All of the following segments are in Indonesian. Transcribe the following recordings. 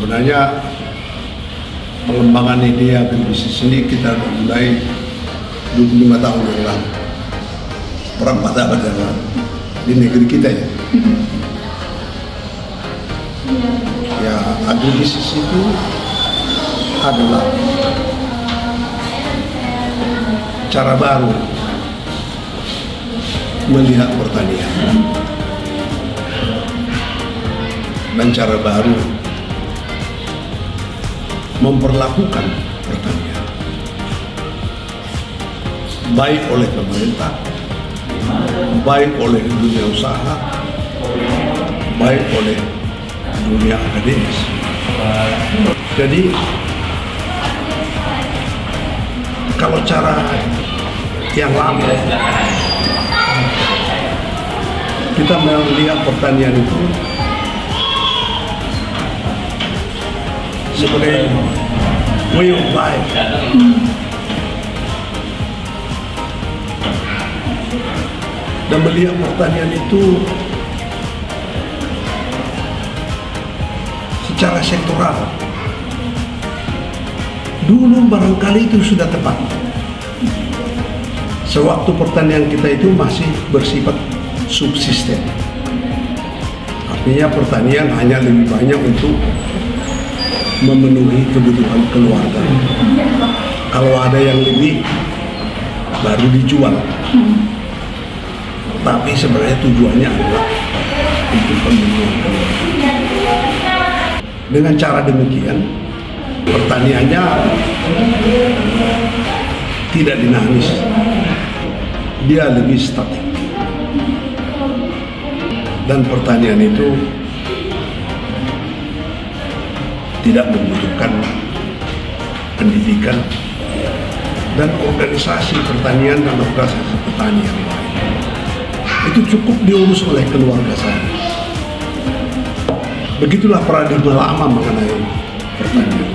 Sebenarnya pengembangan ide agribisnis ini kita mulai 25 tahun yang lalu, perempat abad yang lalu di negeri kita ya. Ya, agribisnis itu adalah cara baru melihat pertanian dan cara baru memperlakukan pertanian, baik oleh pemerintah, baik oleh dunia usaha, baik oleh dunia akademis. Jadi kalau cara yang lama kita melihat pertanian itu sebagai way of life, dan melihat pertanian itu secara sektoral. Dulu barangkali itu sudah tepat, sewaktu pertanian kita itu masih bersifat subsisten, artinya pertanian hanya lebih banyak untuk memenuhi kebutuhan keluarga. Kalau ada yang lebih baru dijual. Tapi sebenarnya tujuannya adalah untuk pemenuhan keluarga. Dengan cara demikian, pertaniannya tidak dinamis, dia lebih statik. Dan pertanian itu tidak membutuhkan pendidikan dan organisasi pertanian dan organisasi petani yang lain. Itu cukup diurus oleh keluarga saya. Begitulah paradigma lama mengenai pertanian.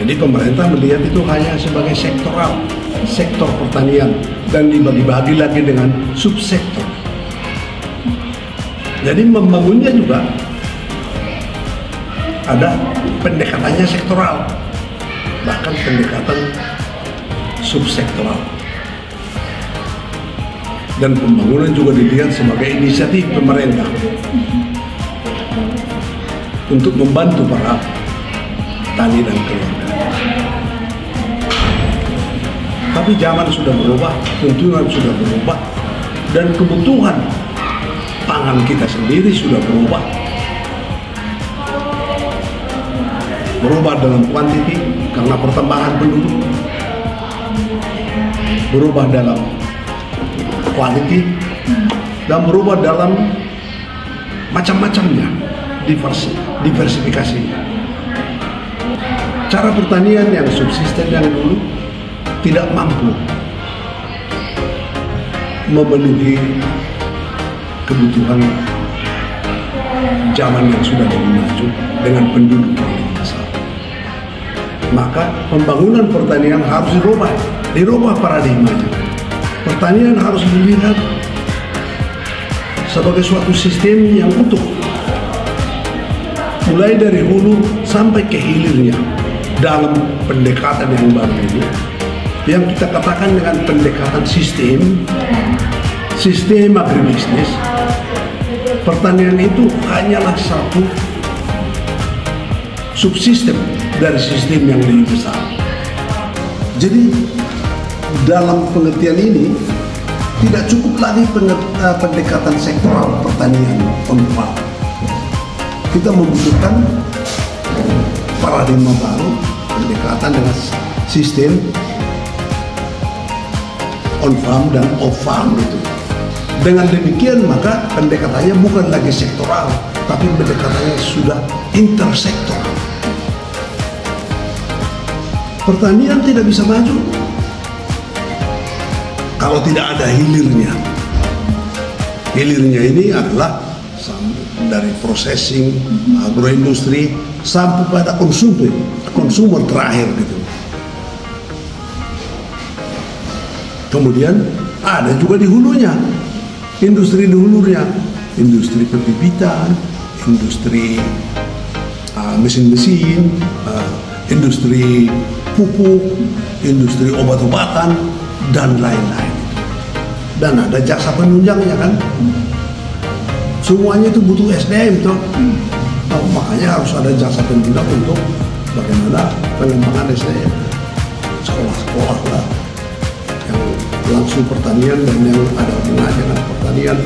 Jadi pemerintah melihat itu hanya sebagai sektoral, sektor pertanian, dan dibagi-bagi lagi dengan subsektor. Jadi membangunnya juga ada pendekatannya sektoral, bahkan pendekatan subsektoral. Dan pembangunan juga dilihat sebagai inisiatif pemerintah untuk membantu para petani dan keluarga. Tapi zaman sudah berubah, tuntunan sudah berubah, dan kebutuhan pangan kita sendiri sudah berubah. Berubah dalam kuantiti karena pertambahan penduduk, berubah dalam quality, dan berubah dalam macam-macamnya, diversifikasi. Cara pertanian yang subsisten yang dulu tidak mampu memenuhi kebutuhan zaman yang sudah lebih maju dengan penduduk yang lebih besar. Maka pembangunan pertanian harus dirubah paradigmanya. Pertanian harus dilihat sebagai suatu sistem yang utuh, mulai dari hulu sampai ke hilirnya dalam pendekatan yang baru ini, yang kita katakan dengan pendekatan sistem agribisnis. Pertanian itu hanyalah satu subsistem dari sistem yang lebih besar. Jadi dalam pengertian ini tidak cukup lagi pendekatan sektoral pertanian on farm. Kita membutuhkan paradigma baru, pendekatan dengan sistem on farm dan off farm itu. Dengan demikian maka pendekatannya bukan lagi sektoral, tapi pendekatannya sudah intersektoral. Pertanian tidak bisa maju kalau tidak ada hilirnya. Hilirnya ini adalah dari processing, agroindustri, sampai pada konsumer terakhir gitu. Kemudian ada juga di hulunya, industri di hulunya, industri pembibitan, industri mesin-mesin, industri pupuk, industri obat-obatan, dan lain-lain. Dan ada jasa penunjangnya kan. Semuanya itu butuh SDM tuh. Nah, makanya harus ada jasa penunjang untuk bagaimana pengembangan SDM. Sekolah-sekolah lah yang langsung pertanian dan yang ada hubungannya dengan pertanian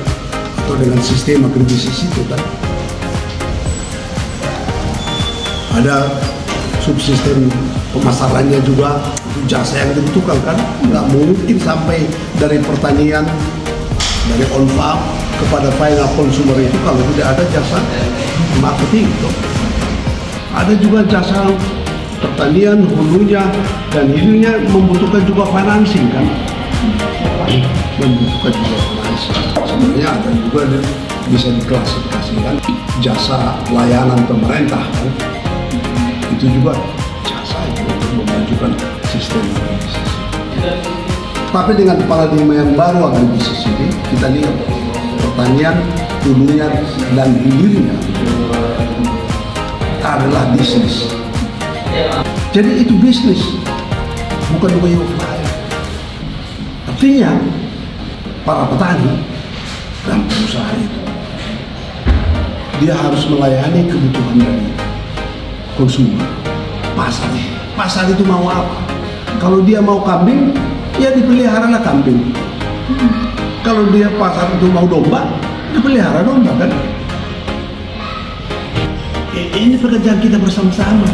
atau dengan sistem agribisnis itu kan. Ada subsistem pemasarannya juga, jasa yang dibutuhkan kan. Nggak mungkin sampai dari pertanian, dari on farm kepada final consumer itu kalau tidak ada jasa marketing itu. Ada juga jasa pertanian, hulunya dan hilirnya membutuhkan juga financing kan. Membutuhkan juga financing. Sebenarnya ada juga bisa diklasifikasikan jasa layanan pemerintah kan. Itu juga jasa itu untuk memajukan sistem agribisnis. Tapi dengan paradigma yang baru agribisnis ini, kita lihat pertanian, hulunya dan hilirnya adalah bisnis. Jadi itu bisnis, bukan way of life. Artinya para petani dan pengusaha itu dia harus melayani kebutuhan dari konsumen. Pasar itu mau apa? Kalau dia mau kambing, ya dipeliharalah kambing. Kalau dia pasar itu mau domba, dipelihara domba kan. Ini pekerjaan kita bersama-sama.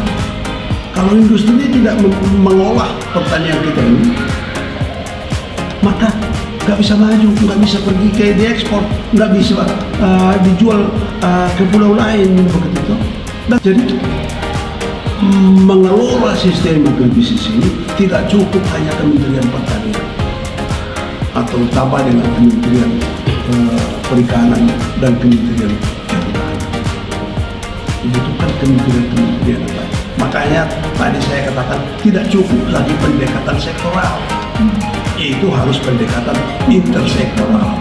Kalau industri tidak mengolah pertanian kita ini, maka nggak bisa maju, nggak bisa pergi ke diekspor, nggak bisa dijual ke pulau lain begitu. Dan jadi mengelola sistem agribisnis ini tidak cukup hanya Kementerian Pertanian atau tambah dengan Kementerian Perikanan dan Kementerian Kehutanan. Dibutuhkan kementerian-kementerian lain. Makanya tadi saya katakan tidak cukup lagi pendekatan sektoral. Itu harus pendekatan intersektoral.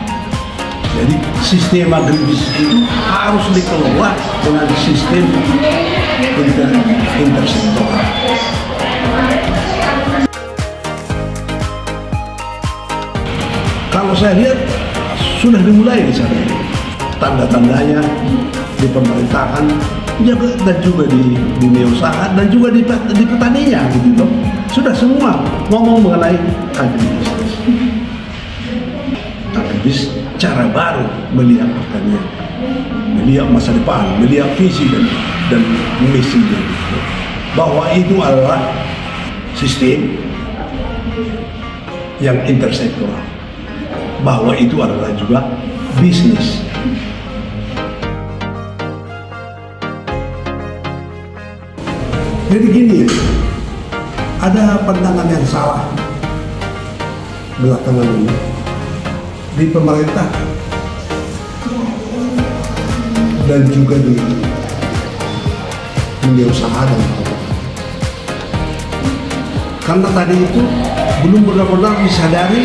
Jadi sistem agribisnis itu harus dikelola dengan sistem intersektoral. Kalau saya lihat sudah dimulai di sana, tanda-tandanya di pemerintahan dan juga di dunia usaha dan juga di petaninya gitu loh. Sudah semua ngomong mengenai agribisnis. Agribisnis cara baru melihat pertanian, melihat masa depan, melihat visi dan misinya. Bahwa itu adalah sistem yang intersektoral. Bahwa itu adalah juga bisnis. Jadi gini, ada pandangan yang salah belakangan ini di pemerintah dan juga di dunia usaha dan karena tadi itu belum benar-benar disadari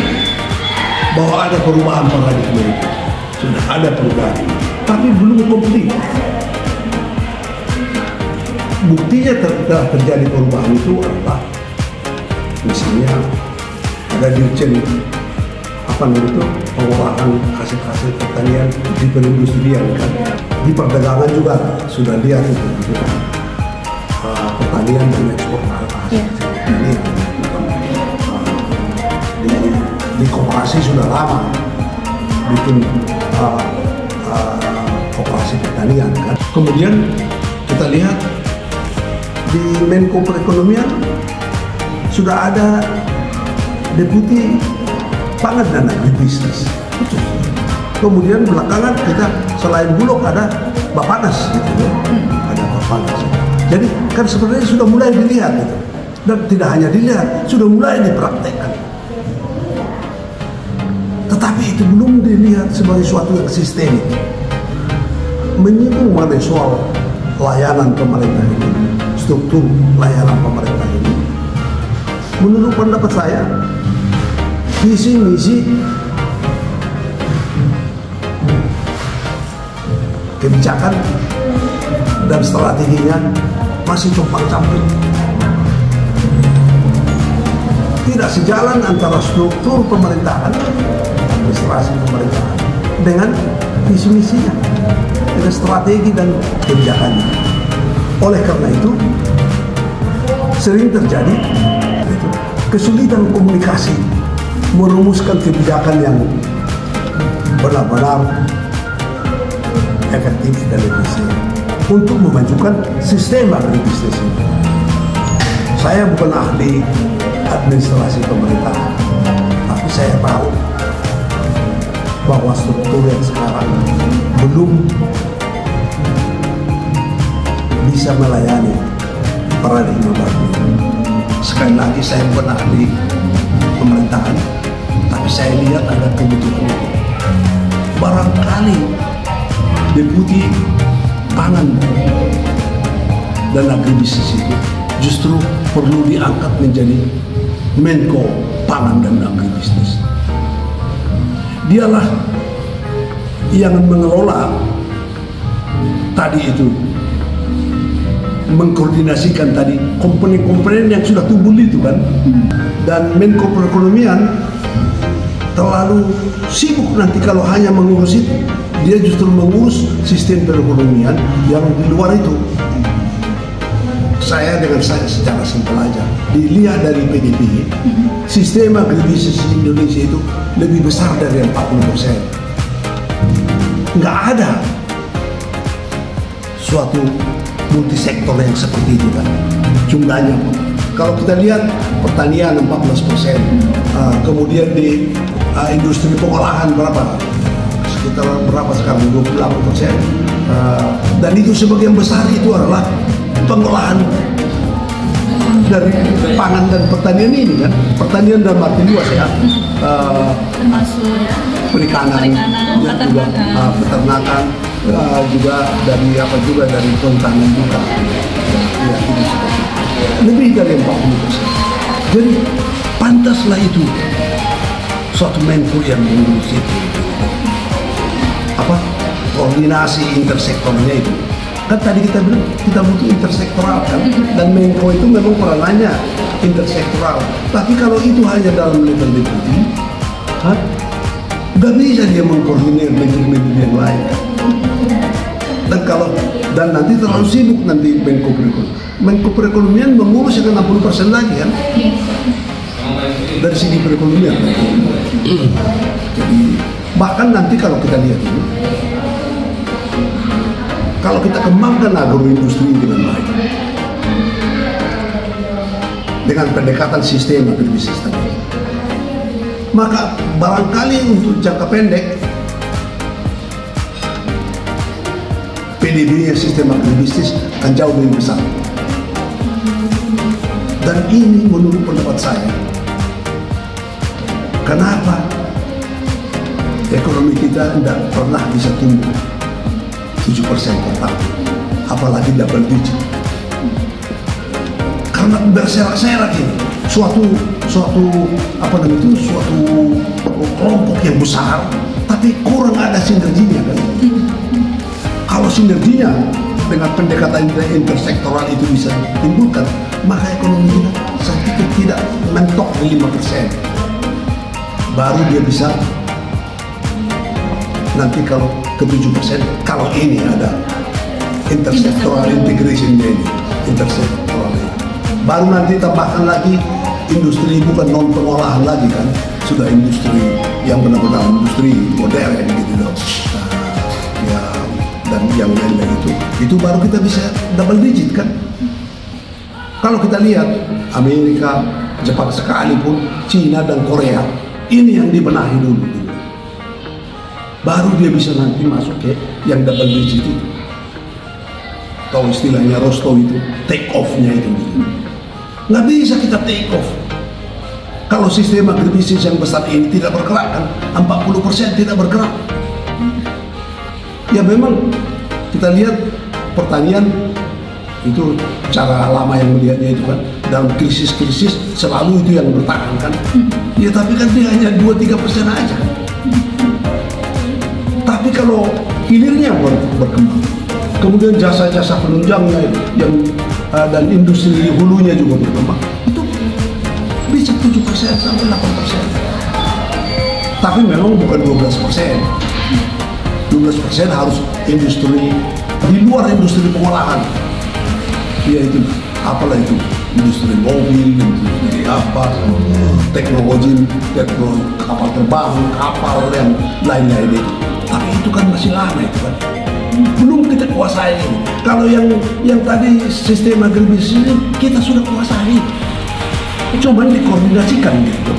bahwa ada perubahan paradigma itu. Sudah ada perubahan, tapi belum komplit. Buktinya telah terjadi perubahan itu adalah misalnya ada dirjen pengolahan hasil pertanian di perindustrian kan, di perdagangan juga sudah lihat itu pertanian dan ekspor hasil pertanian. Di koperasi sudah lama bikin koperasi pertanian kan. Kemudian kita lihat di Menko Perekonomian sudah ada Deputi Pangan dan Agribisnis. Kemudian belakangan kita selain Bulog ada Bappenas gitu ya. Ada Bappenas. Jadi kan sebenarnya sudah mulai dilihat gitu. Dan tidak hanya dilihat, sudah mulai dipraktekkan. Tetapi itu belum dilihat sebagai suatu yang sistemik. Menyinggung mengenai soal layanan pemerintah ini, struktur layanan pemerintah ini. Menurut pendapat saya, visi misi kebijakan dan strateginya masih compang camping. Tidak sejalan antara struktur pemerintahan, administrasi pemerintahan, dengan visi misinya, dengan strategi dan kebijakannya. Oleh karena itu, sering terjadi kesulitan komunikasi merumuskan kebijakan yang benar-benar efektif dan efisien untuk memajukan sistem agribisnis ini. Saya bukan ahli administrasi pemerintah, tapi saya tahu bahwa struktur yang sekarang belum bisa melayani paradigma baru. Sekali lagi, saya bukan ahli pemerintahan, tapi saya lihat ada kebutuhan itu. Barangkali Deputi Pangan dan Agribisnis itu justru perlu diangkat menjadi Menko Pangan dan Agribisnis. Dialah yang mengelola tadi itu, mengkoordinasikan tadi komponen-komponen yang sudah tumbuh itu kan. Dan Menko Perekonomian terlalu sibuk nanti kalau hanya mengurus itu. Dia justru mengurus sistem perekonomian yang di luar itu. Saya secara simpel aja, dilihat dari PDB, sistem agribisnis Indonesia itu lebih besar dari 40%. Nggak ada suatu multisektor yang seperti itu kan jumlahnya. Kalau kita lihat pertanian 14%, kemudian di industri pengolahan berapa? Sekitar berapa sekarang? 28%. Dan itu sebagian besar itu adalah pengolahan dari pangan dan pertanian ini kan. Pertanian dalam arti luas ya, termasuk perikanan, juga peternakan, juga dari dari kehutanan juga. Ya, itu lebih dari 40%. Jadi pantaslah itu suatu Menko yang mengurus itu. Koordinasi intersektornya itu. Kan tadi kita bilang kita butuh intersektoral kan, dan Menko itu memang peranannya intersektoral. Tapi kalau itu hanya dalam level deputi, nggak bisa dia mengkoordinir menteri-menteri yang lain kan. Dan nanti terlalu sibuk nanti Menko Perekonomian. Menko Perekonomian mengurus yang 60% lagi kan dari segi perekonomian. Jadi bahkan nanti kalau kita lihat ini, kalau kita kembangkan agroindustri dengan baik, dengan pendekatan sistem agribisnis tadi, maka barangkali untuk jangka pendek PDB-nya sistem agribisnis akan jauh lebih besar. Dan ini menurut pendapat saya, kenapa ekonomi kita tidak pernah bisa tumbuh 7% per tahun, apalagi double digit. Karena berserak-serak ini, suatu kelompok yang besar, tapi kurang ada sinerginya kan. Kalau sinerginya dengan pendekatan intersektoral itu bisa timbulkan, maka ekonomi kita saya tidak mentok di 5%. Baru dia bisa nanti kalau ke 7%, kalau ini ada intersektoral integration-nya ini, intersektoral ini. Baru nanti tambahkan lagi industri bukan non pengolahan lagi kan, sudah industri yang benar-benar industri modern gitu dong. Ya, dan yang lain-lain itu baru kita bisa double digit kan. Kalau kita lihat Amerika, Jepang sekalipun, Cina dan Korea, ini yang dibenahi dulu. Baru dia bisa nanti masuk ke yang double digit itu. Atau istilahnya Rosto itu, take off-nya itu. Nggak bisa kita take off. Kalau sistem agribisnis yang besar ini tidak bergerak kan, 40% tidak bergerak. Ya memang kita lihat pertanian itu cara lama yang melihatnya itu kan, dalam krisis-krisis selalu itu yang bertahan kan. Ya tapi kan dia hanya 2-3% aja kan. Tapi kalau hilirnya berkembang, kemudian jasa-jasa penunjangnya yang dan industri hulunya juga berkembang, itu bisa 7% sampai 8%. Tapi memang bukan 12%. 12% harus industri di luar industri pengolahan, yaitu apalah itu, industri mobil, industri apa, teknologi kapal terbang, kapal yang lain-lain itu. Tapi itu kan masih lama itu kan, belum kita kuasai. Kalau yang tadi sistem agribisnis ini kita sudah kuasai, coba dikoordinasikan gitu.